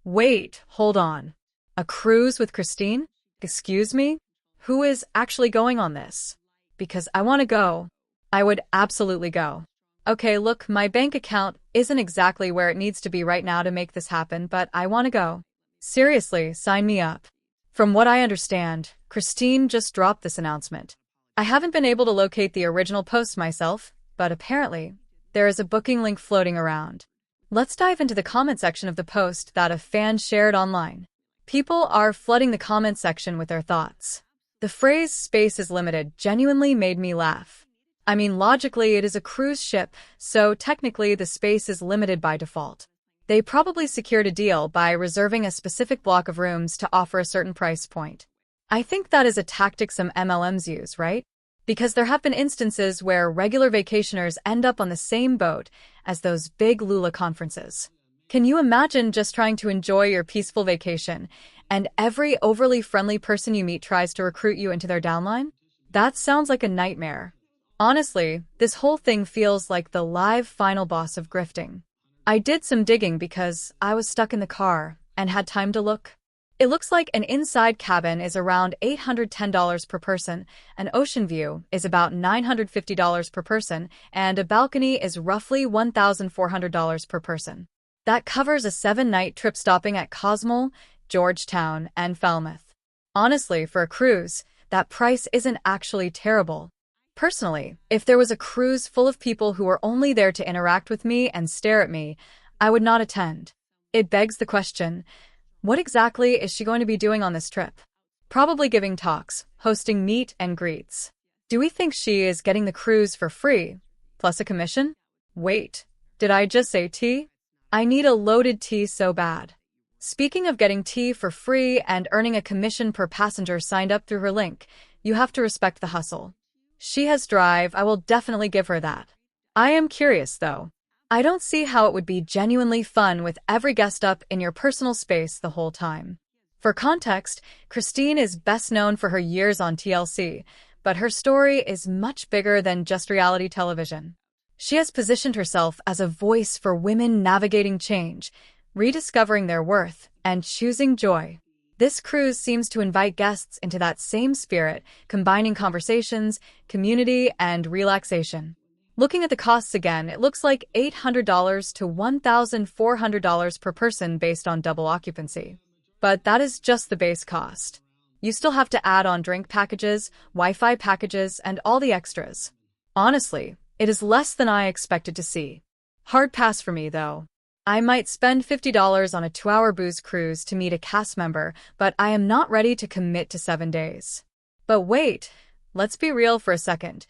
Wait, hold on. A cruise with Christine? Excuse me? Who is actually going on this? Because I want to go. I would absolutely go. Okay, look, my bank account isn't exactly where it needs to be right now to make this happen, but I want to go. Seriously, sign me up. From what I understand, Christine just dropped this announcement. I haven't been able to locate the original post myself, but apparently, there is a booking link floating around. Let's dive into the comment section of the post that a fan shared online. People are flooding the comment section with their thoughts. The phrase "space is limited" genuinely made me laugh. I mean, logically, it is a cruise ship, so technically the space is limited by default. They probably secured a deal by reserving a specific block of rooms to offer a certain price point. I think that is a tactic some MLMs use, right? Because there have been instances where regular vacationers end up on the same boat as those big Lula conferences. Can you imagine just trying to enjoy your peaceful vacation, and every overly friendly person you meet tries to recruit you into their downline? That sounds like a nightmare. Honestly, this whole thing feels like the live final boss of grifting. I did some digging because I was stuck in the car and had time to look. It looks like an inside cabin is around $810 per person, an ocean view is about $950 per person, and a balcony is roughly $1,400 per person. That covers a 7-night trip stopping at Cosmo, Georgetown, and Falmouth. Honestly, for a cruise, that price isn't actually terrible. Personally, if there was a cruise full of people who were only there to interact with me and stare at me, I would not attend. It begs the question, what exactly is she going to be doing on this trip? Probably giving talks, hosting meet and greets. Do we think she is getting the cruise for free, plus a commission? Wait, did I just say tea? I need a loaded tea so bad. Speaking of getting tea for free and earning a commission per passenger signed up through her link, you have to respect the hustle. She has drive, I will definitely give her that. I am curious, though. I don't see how it would be genuinely fun with every guest up in your personal space the whole time. For context, Christine is best known for her years on TLC, but her story is much bigger than just reality television. She has positioned herself as a voice for women navigating change, rediscovering their worth, and choosing joy. This cruise seems to invite guests into that same spirit, combining conversations, community, and relaxation. Looking at the costs again, it looks like $800 to $1,400 per person based on double occupancy. But that is just the base cost. You still have to add on drink packages, Wi-Fi packages, and all the extras. Honestly, it is less than I expected to see. Hard pass for me, though. I might spend $50 on a 2-hour booze cruise to meet a cast member, but I am not ready to commit to 7 days. But wait, let's be real for a second.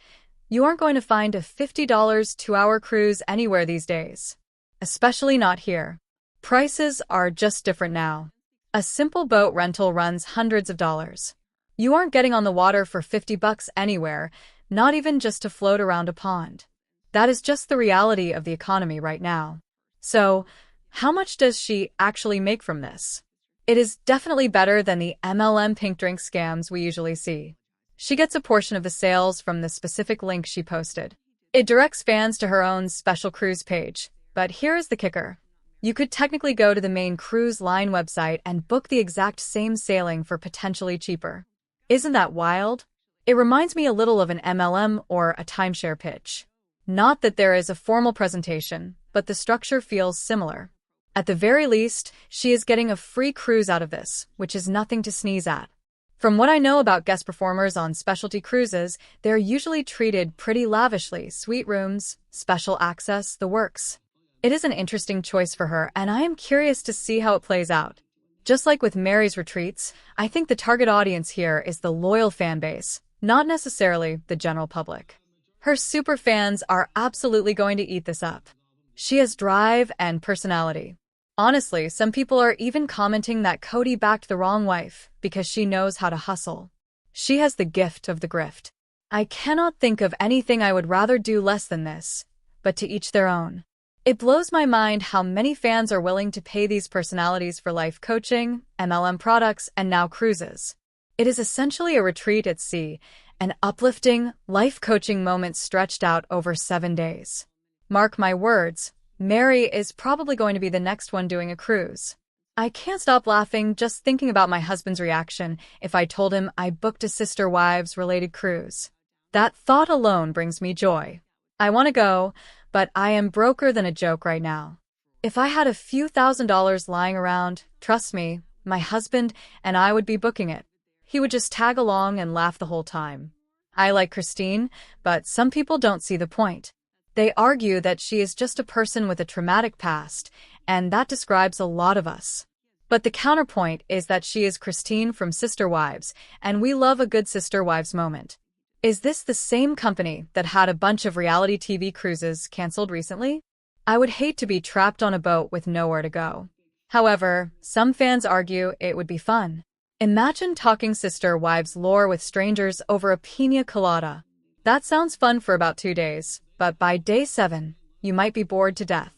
You aren't going to find a $50 2-hour cruise anywhere these days. Especially not here. Prices are just different now. A simple boat rental runs hundreds of dollars. You aren't getting on the water for $50 anywhere, not even just to float around a pond. That is just the reality of the economy right now. So, how much does she actually make from this? It is definitely better than the MLM pink drink scams we usually see. She gets a portion of the sales from the specific link she posted. It directs fans to her own special cruise page. But here is the kicker. You could technically go to the main cruise line website and book the exact same sailing for potentially cheaper. Isn't that wild? It reminds me a little of an MLM or a timeshare pitch. Not that there is a formal presentation, but the structure feels similar. At the very least, she is getting a free cruise out of this, which is nothing to sneeze at. From what I know about guest performers on specialty cruises, they're usually treated pretty lavishly, suite rooms, special access, the works. It is an interesting choice for her, and I am curious to see how it plays out. Just like with Mary's retreats, I think the target audience here is the loyal fan base, not necessarily the general public. Her super fans are absolutely going to eat this up. She has drive and personality. Honestly, some people are even commenting that Cody backed the wrong wife because she knows how to hustle. She has the gift of the grift. I cannot think of anything I would rather do less than this, but to each their own. It blows my mind how many fans are willing to pay these personalities for life coaching, MLM products, and now cruises. It is essentially a retreat at sea, an uplifting, life coaching moment stretched out over 7 days. Mark my words, Mary is probably going to be the next one doing a cruise. I can't stop laughing just thinking about my husband's reaction if I told him I booked a Sister Wives-related cruise. That thought alone brings me joy. I want to go, but I am broker than a joke right now. If I had a few $1,000s lying around, trust me, my husband and I would be booking it. He would just tag along and laugh the whole time. I like Christine, but some people don't see the point. They argue that she is just a person with a traumatic past, and that describes a lot of us. But the counterpoint is that she is Christine from Sister Wives, and we love a good Sister Wives moment. Is this the same company that had a bunch of reality TV cruises canceled recently? I would hate to be trapped on a boat with nowhere to go. However, some fans argue it would be fun. Imagine talking Sister Wives lore with strangers over a piña colada. That sounds fun for about 2 days, but by day 7, you might be bored to death.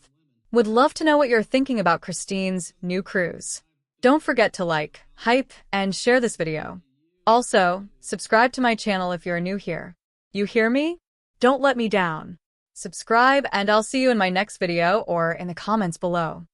Would love to know what you're thinking about Christine's new cruise. Don't forget to like, hype, and share this video. Also, subscribe to my channel if you're new here. You hear me? Don't let me down. Subscribe and I'll see you in my next video or in the comments below.